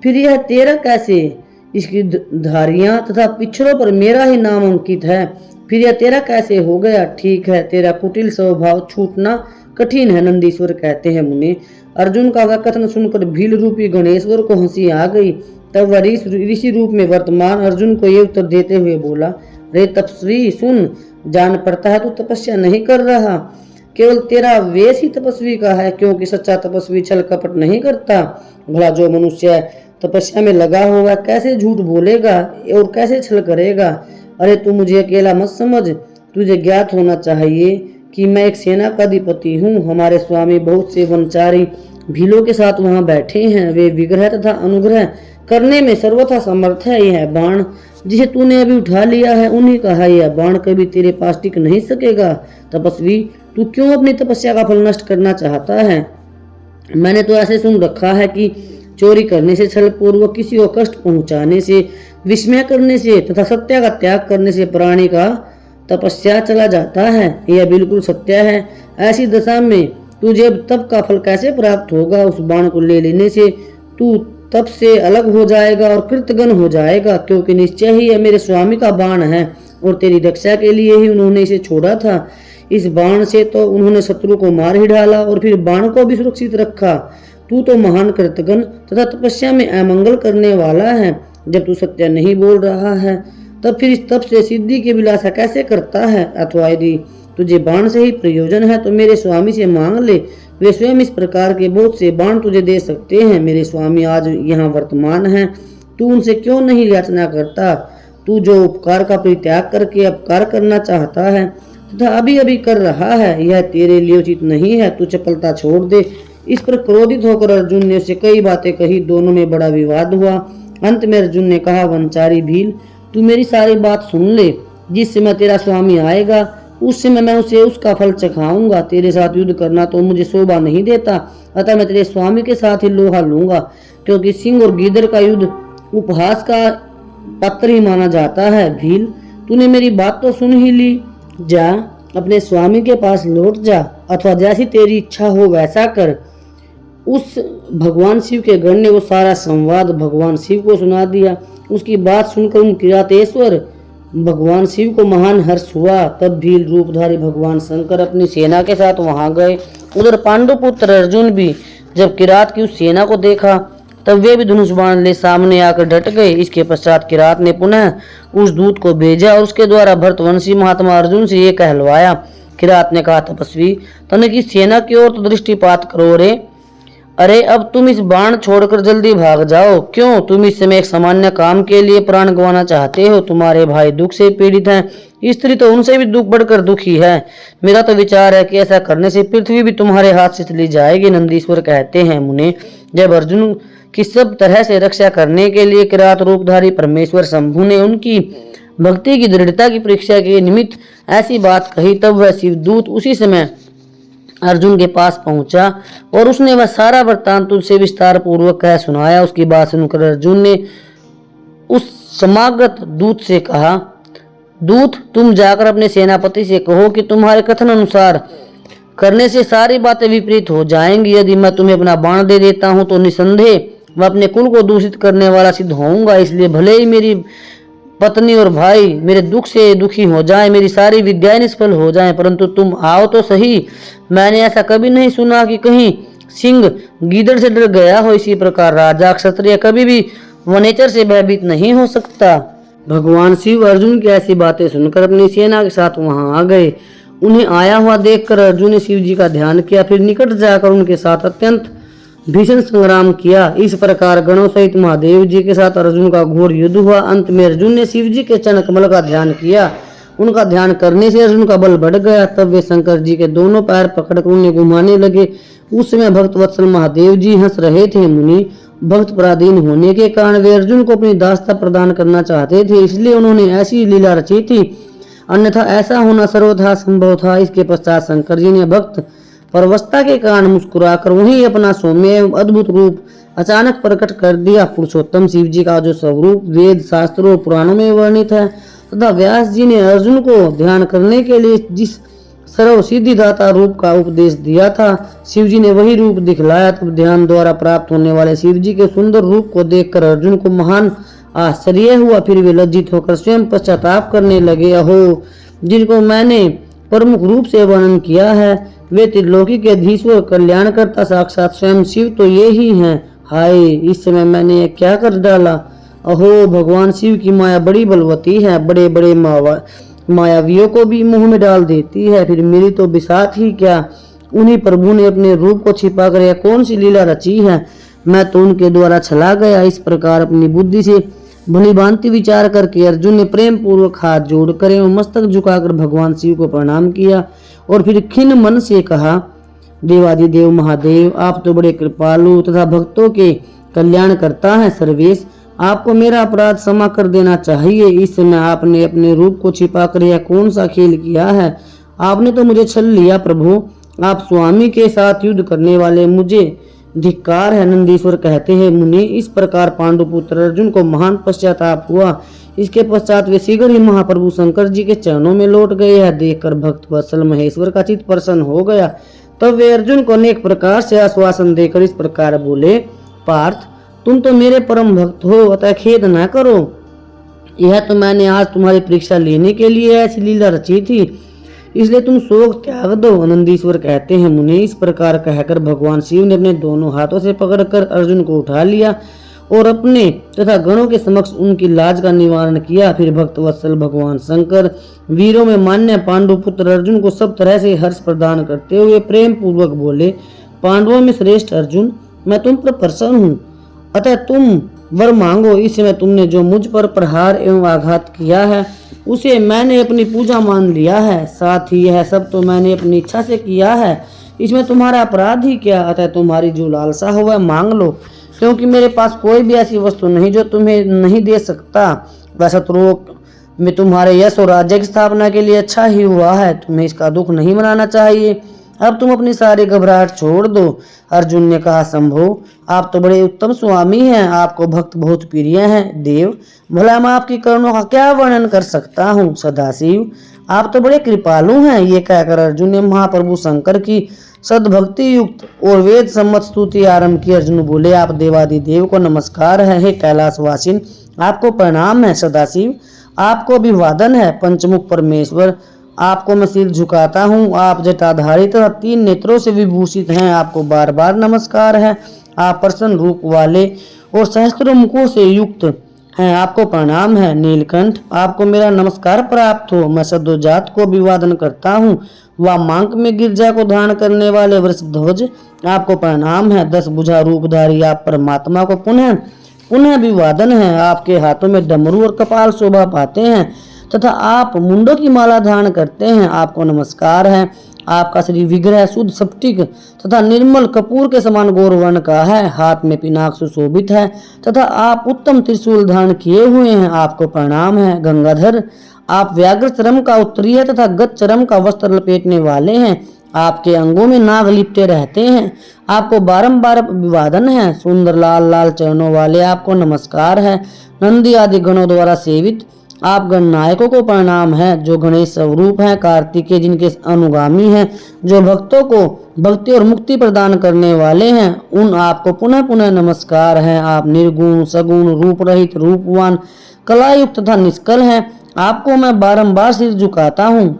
फिर यह तेरा कैसे? इसकी धारियां तथा पिछड़ों पर मेरा ही नाम अंकित है, फिर यह तेरा कैसे हो गया? ठीक है, तेरा कुटिल स्वभाव छूटना कठिन है। नंदीश्वर कहते हैं, मुनि, अर्जुन का वह कथन सुनकर भील रूपी गणेश्वर को हंसी आ गई। तब वह ऋषि रूप में वर्तमान अर्जुन को ये उत्तर देते हुए बोला, रे तपस्वी, सुन, जान पड़ता है तू तपस्या नहीं कर रहा, केवल तेरा वेश ही तपस्वी का है, क्योंकि सच्चा तपस्वी छल कपट नहीं करता। भला जो मनुष्य तपस्या में लगा होगा कैसे झूठ बोलेगा और कैसे छल करेगा? अरे तू मुझे अकेला मत समझ, तुझे ज्ञात होना चाहिए कि मैं एक सेना का अधिपति हूँ। हमारे स्वामी बहुत से वनचारी भीलों के साथ वहां बैठे हैं। वे विग्रह तथा अनुग्रह करने में सर्वथा समर्थ है। यह बाण जिसे तूने अभी उठा लिया है उन्हीं का है। यह बाण कभी तेरे पास टिक नहीं सकेगा। तपस्वी, तू क्यों अपनी तपस्या का फल नष्ट करना चाहता है? मैंने तो ऐसे सुन रखा है कि चोरी करने से, छल पूर्वक किसी को कष्ट पहुंचाने से, विस्मय करने से तथा सत्य का त्याग करने से प्राणी का तपस्या चला जाता है। यह बिल्कुल सत्य है। ऐसी दशा में तुझे तप का फल कैसे प्राप्त होगा? उस बाण को ले लेने से तू तप से अलग हो जाएगा और कृतघ्न हो जाएगा, क्योंकि निश्चय ही यह मेरे स्वामी का बाण है और तेरी रक्षा के लिए ही उन्होंने इसे छोड़ा था। इस बाण से तो उन्होंने शत्रु को मार ही डाला और फिर बाण को भी सुरक्षित रखा। तू तो महान कृतघ्न तथा तपस्या में अमंगल करने वाला है। जब तू सत्य नहीं बोल रहा है तब फिर इस तप से सिद्धि की विलासा कैसे करता है? अथवा यदि तुझे बाण से ही प्रयोजन है तो मेरे स्वामी से मांग ले, वे स्वयं इस प्रकार के बहुत से बाण तुझे दे सकते हैं। मेरे स्वामी आज यहाँ वर्तमान हैं, तू उनसे क्यों नहीं याचना करता? तू जो उपकार का परित्याग करके अपकार करना चाहता है तथा अभी अभी कर रहा है, यह तेरे लिए उचित नहीं है। तू चपलता छोड़ दे। इस पर क्रोधित होकर अर्जुन ने उसे कई बातें कही। दोनों में बड़ा विवाद हुआ। अंत में अर्जुन ने कहा, वनचारी भील, तू मेरी सारी बात सुन ले। जिस समय तेरा स्वामी आएगा उस समय मैं उसे उसका फल चखाऊंगा। तेरे साथ युद्ध करना तो मुझे शोभा नहीं देता, अतः मैं तेरे स्वामी के साथ ही लोहा लूंगा, क्योंकि सिंह और गीदड़ का युद्ध उपहास का पात्र ही माना जाता है। भील, तूने मेरी बात तो सुन ही ली, जा अपने स्वामी के पास लौट जा, अथवा जैसी तेरी इच्छा हो वैसा कर। उस भगवान शिव के गण ने वो सारा संवाद भगवान शिव को सुना दिया। उसकी बात सुनकर उन किरातेश्वर भगवान शिव को महान हर्ष हुआ। तब भील रूपधारी भगवान शंकर अपनी सेना के साथ वहां गए। उधर पांडुपुत्र अर्जुन भी जब किरात की उस सेना को देखा तब वे भी धनुष बाण ले सामने आकर डट गए। इसके पश्चात किरात ने पुनः उस दूत को भेजा और उसके द्वारा भरतवंशी महात्मा अर्जुन से ये कहलवाया। किरात ने कहा, तपस्वी, तनिक इस सेना की ओर तो दृष्टिपात करो रे। अरे अब तुम इस बाण छोड़कर जल्दी भाग जाओ। क्यों? तुम इस समय एक सामान्य काम के लिए प्राण गंवाना चाहते हो? तुम्हारे भाई दुख से पीड़ित हैं, स्त्री तो उनसे भी दुख बढ़कर दुखी है। मेरा तो विचार है कि ऐसा करने से पृथ्वी भी तुम्हारे हाथ से चली जाएगी। नंदीश्वर कहते हैं, मुने, जब अर्जुन की सब तरह से रक्षा करने के लिए किरात रूपधारी परमेश्वर शंभु ने उनकी भक्ति की दृढ़ता की परीक्षा के निमित्त ऐसी बात कही, तब वह शिवदूत उसी समय अर्जुन के पास पहुंचा और उसने वह सारा वृत्तांत उनसे विस्तार पूर्वक कह सुनाया। उसकी बात सुनकर अर्जुन ने उस समागत दूत से कहा, दूत, तुम जाकर अपने सेनापति से कहो कि तुम्हारे कथन अनुसार करने से सारी बातें विपरीत हो जाएंगी। यदि मैं तुम्हें अपना बाण दे देता हूं तो निसंदेह मैं अपने कुल को दूषित करने वाला सिद्ध होऊंगा। इसलिए भले ही मेरी पत्नी और भाई मेरे दुख से दुखी हो जाएं, मेरी सारी विद्याएं निष्फल हो जाएं, परंतु तुम आओ तो सही। मैंने ऐसा कभी नहीं सुना कि कहीं सिंह गीदड़ से डर गया हो। इसी प्रकार राजा क्षत्रिय कभी भी वनेचर से भयभीत नहीं हो सकता। भगवान शिव अर्जुन की ऐसी बातें सुनकर अपनी सेना के साथ वहां आ गए। उन्हें आया हुआ देखकर अर्जुन ने शिव जी का ध्यान किया, फिर निकट जाकर उनके साथ अत्यंत भीषण संग्राम किया। इस प्रकार गणों सहित महादेव जी के साथ अर्जुन का घोर युद्ध हुआ। अंत में अर्जुन ने शिव जी के चरण कमल का ध्यान किया। उनका ध्यान करने से अर्जुन का बल बढ़ गया। तब वे शंकर जी के दोनों पैर पकड़कर उन्हें घुमाने लगे। उस समय भक्त वत्सल महादेव जी हंस रहे थे। मुनि भक्त पराधीन होने के कारण वे अर्जुन को अपनी दासता प्रदान करना चाहते थे, इसलिए उन्होंने ऐसी लीला रची थी, अन्यथा ऐसा होना सर्वथा संभव था। इसके पश्चात शंकर जी ने भक्त परवस्था के कारण मुस्कुराकर वहीं अपना सौम्य एवं अद्भुत रूप अचानक प्रकट कर दिया। पुरुषोत्तम शिव जी का जो स्वरूप वेद शास्त्रों पुराणों में वर्णित है तथा व्यास जी ने अर्जुन को ध्यान करने के लिए जिस सर्व सिद्धिदाता रूप का उपदेश दिया था, शिव जी ने वही रूप दिखलाया। तब ध्यान द्वारा प्राप्त होने वाले शिव जी के सुंदर रूप को देखकर अर्जुन को महान आश्चर्य हुआ। फिर वे लज्जित होकर स्वयं पश्चाताप करने लगे। अहो, जिनको मैंने प्रमुख रूप से वर्णन किया है वे त्रिलोकी के धीश्वर कल्याणकर्ता साक्षात स्वयं शिव तो ये ही हैं। हाय, इस समय मैंने क्या कर डाला। अहो, भगवान शिव की माया बड़ी बलवती है, बड़े बड़े मायावियों को भी मुंह में डाल देती है। फिर मेरी तो बिसात ही क्या, उन्हीं प्रभु ने अपने रूप को छिपा कर यह कौन सी लीला रची है। मैं तो उनके द्वारा छला गया। इस प्रकार अपनी बुद्धि से भली भांति विचार करके अर्जुन ने प्रेम पूर्वक हाथ जोड़कर एवं मस्तक झुकाकर भगवान शिव को प्रणाम किया और फिर खिन्न मन से कहा, देवादिदेव महादेव, आप तो बड़े कृपालु तथा भक्तों के कल्याण करता है। सर्वेश, आपको मेरा अपराध क्षमा कर देना चाहिए। इस समय आपने अपने रूप को छिपाकर यह कौन सा खेल किया है। आपने तो मुझे छल लिया प्रभु। आप स्वामी के साथ युद्ध करने वाले, मुझे धिक्कार है। नंदीश्वर कहते हैं, मुनि इस प्रकार पांडुपुत्र अर्जुन को महान पश्चाताप हुआ। इसके पश्चात वे शीघ्र ही महाप्रभु शंकर जी के चरणों में लौट गए। यह देखकर भक्त वत्सल महेश्वर का चित्त प्रसन्न हो गया। तब वे अर्जुन को अनेक प्रकार से आश्वासन देकर इस प्रकार बोले, पार्थ, तुम तो मेरे परम भक्त हो, अतः खेद न करो। यह तो मैंने आज तुम्हारी परीक्षा लेने के लिए ऐसी लीला रची थी, इसलिए तुम शोक त्याग दो। आनंदीश्वर कहते हैं, मुनि इस प्रकार कहकर भगवान शिव ने अपने दोनों हाथों से पकड़कर अर्जुन को उठा लिया और अपने तथा गणों के समक्ष उनकी लाज का निवारण किया। फिर भक्त वत्सल भगवान शंकर वीरों में मान्य पांडुपुत्र अर्जुन को सब तरह से हर्ष प्रदान करते हुए प्रेम पूर्वक बोले, पांडवों में श्रेष्ठ अर्जुन, मैं तुम पर प्रसन्न हूँ, अतः तुम वर मांगो। इस समय तुमने जो मुझ पर प्रहार एवं आघात किया है उसे मैंने अपनी पूजा मान लिया है। साथ ही यह सब तो मैंने अपनी इच्छा से किया है, इसमें तुम्हारा अपराध ही क्या। अतः तुम्हारी जो लालसा हो वह मांग लो, क्योंकि मेरे पास कोई भी ऐसी वस्तु नहीं जो तुम्हें नहीं दे सकता। वैसा तो में तुम्हारे यश और राज्य की स्थापना के लिए अच्छा ही हुआ है, तुम्हें इसका दुख नहीं मनाना चाहिए। अब तुम अपनी सारी घबराहट छोड़ दो। अर्जुन ने कहा, शंभो, आप तो बड़े उत्तम स्वामी हैं, आपको भक्त बहुत प्रिय हैं। देव, भला मैं आपकी करुणा का क्या वर्णन कर सकता हूँ। सदाशिव, आप तो बड़े कृपालु हैं। ये कहकर अर्जुन ने महाप्रभु शंकर की सद्भक्ति युक्त और वेद सम्मत स्तुति आरंभ की। अर्जुन बोले, आप देवादिदेव को नमस्कार है। हे कैलाशवासिन, आपको प्रणाम है। सदाशिव, आपको अभिवादन है। पंचमुख परमेश्वर, आपको मैं सिर झुकाता हूँ। आप जटाधारी तथा 3 नेत्रों से विभूषित हैं, आपको बार बार नमस्कार है। आप प्रसन्न रूप वाले और सहस्त्रों मुखों से युक्त हैं, आपको प्रणाम है। नीलकंठ, आपको मेरा नमस्कार प्राप्त हो। मैं सद्योजात को अभिवादन करता हूँ। वामांक में गिरजा को धारण करने वाले वृषध्वज, आपको प्रणाम है। 10 भुजा रूपधारी आप परमात्मा को पुनः पुनः अभिवादन है। आपके हाथों में डमरू और कपाल शोभा पाते हैं तथा आप मुंडों की माला धारण करते हैं, आपको नमस्कार है। आपका शरीर विग्रह शुद्ध स्फटिक तथा निर्मल कपूर के समान गौरवर्ण का है। हाथ में पिनाक सुशोभित है तथा आप उत्तम त्रिशूल धारण किए हुए हैं, आपको प्रणाम है। गंगाधर, आप व्याघ्र चरम का उत्तरीय तथा गज चरम का वस्त्र लपेटने वाले हैं, आपके अंगों में नाग लिपटे रहते हैं, आपको बारंबार अभिवादन है। सुंदर लाल लाल चरणों वाले, आपको नमस्कार है। नंदी आदि गणों द्वारा सेवित आप गणनायकों को प्रणाम है जो गणेश स्वरूप हैं, कार्तिकेय जिनके अनुगामी हैं, जो भक्तों को भक्ति और मुक्ति प्रदान करने वाले हैं, उन आपको पुनः पुनः नमस्कार है। आप निर्गुण सगुण रूप रहित रूपवान कलायुक्त तथा निष्कल हैं। आपको मैं बारंबार सिर झुकाता हूँ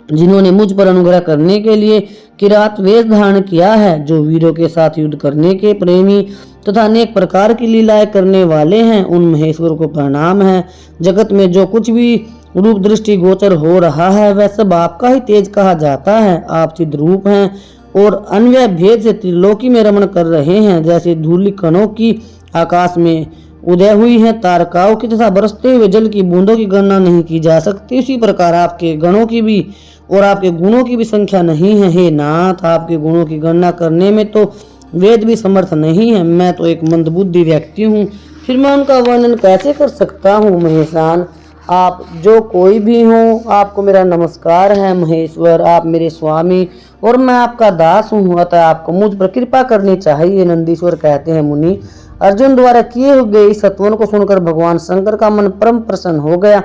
जिन्होंने मुझ पर अनुग्रह करने के लिए किरात वेश धारण किया है, जो वीरों के साथ युद्ध करने के प्रेमी तथा अनेक प्रकार की लीलाएं करने वाले हैं, उन महेश्वर को प्रणाम है। जगत में जो कुछ भी रूप दृष्टि गोचर हो रहा है वह सब आपका ही तेज कहा जाता है। आप चिद रूप हैं और अन्वय भेद से त्रिलोकी में रमण कर रहे हैं। जैसे धूलि कणों की आकाश में उदय हुई है, तारकाओं की तथा बरसते हुए जल की बूंदों की गणना नहीं की जा सकती, उसी प्रकार आपके गणों की भी और आपके गुणों की भी संख्या नहीं है। हे नाथ, आपके गुणों की गणना करने में तो वेद भी समर्थ नहीं है। मैं तो एक मंदबुद्धि व्यक्ति हूँ, फिर मैं उनका वर्णन कैसे कर सकता हूँ। महेशान, आप जो कोई भी हो, आपको मेरा नमस्कार है। महेश्वर, आप मेरे स्वामी और मैं आपका दास हूँ, अतः आपको मुझ पर कृपा करनी चाहिए। नंदीश्वर कहते हैं, मुनि, अर्जुन द्वारा किए गए इस सत्वन को सुनकर भगवान शंकर का मन परम प्रसन्न हो गया।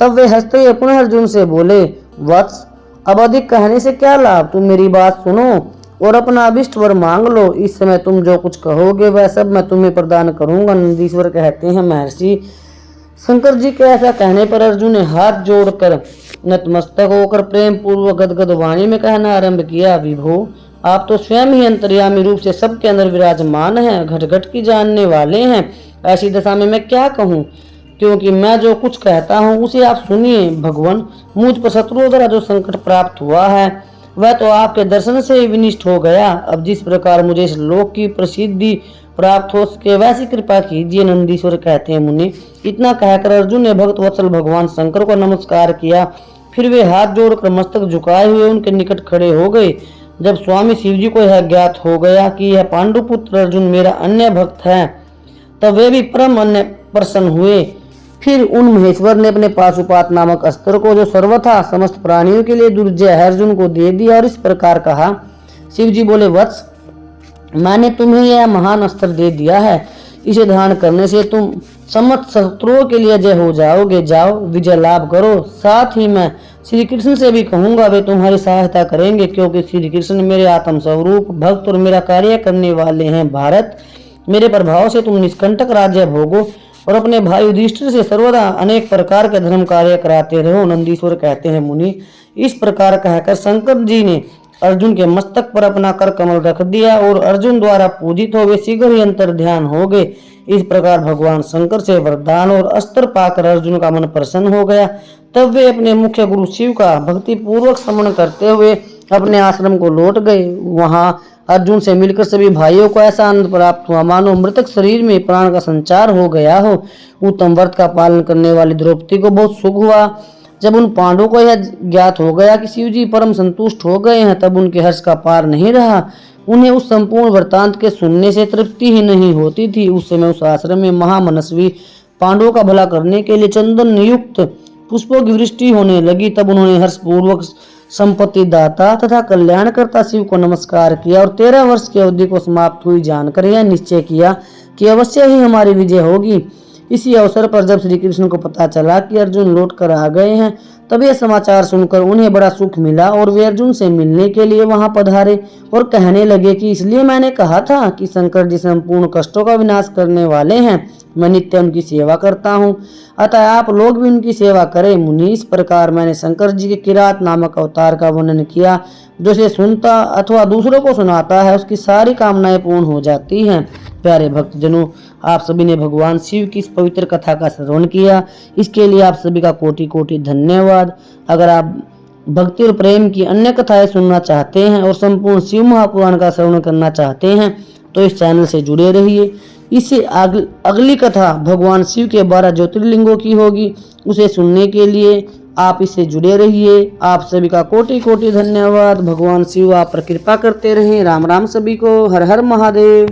तब वे हंसते हुए पुनः अर्जुन से बोले, वत्स, अब अधिक कहने से क्या लाभ, तुम मेरी बात सुनो और अपना अभिष्ट वर मांग लो। इस समय तुम जो कुछ कहोगे वह सब मैं तुम्हें प्रदान करूंगा। नंदीश्वर कहते हैं, महर्षि शंकर जी के ऐसा कहने पर अर्जुन ने हाथ जोड़कर नतमस्तक होकर प्रेम पूर्वक गदगद वाणी में कहना आरंभ किया, विभो, आप तो स्वयं ही अंतर्यामी रूप से सबके अंदर विराजमान हैं, घट घट की जानने वाले हैं। ऐसी दशा में मैं क्या कहूँ, क्योंकि मैं जो कुछ कहता हूँ उसे आप सुनिए। भगवान, मुझ पर शत्रुओं द्वारा जो संकट प्राप्त हुआ है वह तो आपके दर्शन से ही विनिष्ट हो गया। अब जिस प्रकार मुझे इस लोक की प्रसिद्धि प्राप्त हो सके वैसी कृपा कीजिए। नंदीश्वर कहते हैं, मुनि, इतना कहकर अर्जुन ने भक्त वत्सल भगवान शंकर को नमस्कार किया। फिर वे हाथ जोड़कर मस्तक झुकाए हुए उनके निकट खड़े हो गए। जब स्वामी शिवजी को यह ज्ञात हो गया कि यह पांडुपुत्र अर्जुन मेरा अन्य भक्त है, तब वे भी परम अन्य प्रसन्न हुए। फिर उन महेश्वर ने अपने पाशुपात नामक अस्त्र को, जो सर्वथा समस्त प्राणियों के लिए दुर्जय है, अर्जुन को दे दिया और इस प्रकार कहा। शिवजी बोले, वत्स, मैंने तुम्हें यह महान अस्त्र दे दिया है, इसे धारण करने से तुम समस्त शत्रुओं के लिए जय हो जाओगे। जाओ, विजय लाभ करो। साथ ही मैं श्री कृष्ण से भी कहूंगा, वे तुम्हारी सहायता करेंगे, क्योंकि श्री कृष्ण मेरे आत्म स्वरूप भक्त और मेरा कार्य करने वाले हैं। भारत, मेरे प्रभाव से तुम निष्कंटक राज्य भोगो और अपने भाई युधिष्ठिर से सर्वदा अनेक प्रकार के धर्म कार्य कराते रहो। नंदीश्वर कहते हैं, मुनि, इस प्रकार कहकर शंकर जी ने अर्जुन के मस्तक पर अपना कर कमल रख दिया और अर्जुन द्वारा पूजित हो वे शीघ्र ही अंतर ध्यान हो गए। इस प्रकार भगवान शंकर से वरदान और अस्त्र पाकर अर्जुन का मन प्रसन्न हो गया। तब वे अपने मुख्य गुरु शिव का भक्ति पूर्वक स्मरण करते हुए अपने आश्रम को लौट गए। वहां अर्जुन से मिलकर सभी भाइयों को ऐसा आनंद प्राप्त हुआ मानो मृतक शरीर में प्राण का संचार हो गया हो। उत्तम व्रत का पालन करने वाली द्रौपदी को बहुत सुख हुआ। जब उन पांडवों को यह ज्ञात हो गया कि शिवजी परम संतुष्ट हो गए हैं, तब उनके हर्ष का पार नहीं रहा। उन्हें उस संपूर्ण वृत्तांत के सुनने से तृप्ति ही नहीं होती थी। उस समय उस आश्रम में महामनस्वी पांडवों का भला करने के लिए चंदन युक्त पुष्पों की वृष्टि होने लगी। तब उन्होंने हर्षपूर्वक संपत्ति दाता तथा कल्याणकर्ता शिव को नमस्कार किया और 13 वर्ष की अवधि को समाप्त हुई जानकर यह निश्चय किया कि अवश्य ही हमारी विजय होगी। इसी अवसर पर जब श्री कृष्ण को पता चला कि अर्जुन लौट कर आ गए हैं, तब यह समाचार सुनकर उन्हें बड़ा सुख मिला और वे अर्जुन से मिलने के लिए वहां पधारे और कहने लगे कि इसलिए मैंने कहा था कि शंकर जी संपूर्ण कष्टों का विनाश करने वाले हैं। मैं नित्य उनकी सेवा करता हूँ, अतः आप लोग भी उनकी सेवा करें। मुनि, इस प्रकार मैंने शंकर जी के किरात नामक अवतार का वर्णन किया, जो से सुनता अथवा दूसरों को सुनाता है उसकी सारी कामनाएं पूर्ण हो जाती हैं। प्यारे भक्तजनों, आप सभी ने भगवान शिव की इस पवित्र कथा का श्रवण किया, इसके लिए आप सभी का कोटि कोटि धन्यवाद। अगर आप भक्ति और प्रेम की अन्य कथाएं सुनना चाहते हैं और संपूर्ण शिव महापुराण का श्रवण करना चाहते हैं तो इस चैनल से जुड़े रहिए। इससे अगली कथा भगवान शिव के 12 ज्योतिर्लिंगों की होगी, उसे सुनने के लिए आप इससे जुड़े रहिए। आप सभी का कोटि कोटि धन्यवाद। भगवान शिव आप पर कृपा करते रहें। राम राम सभी को। हर हर महादेव।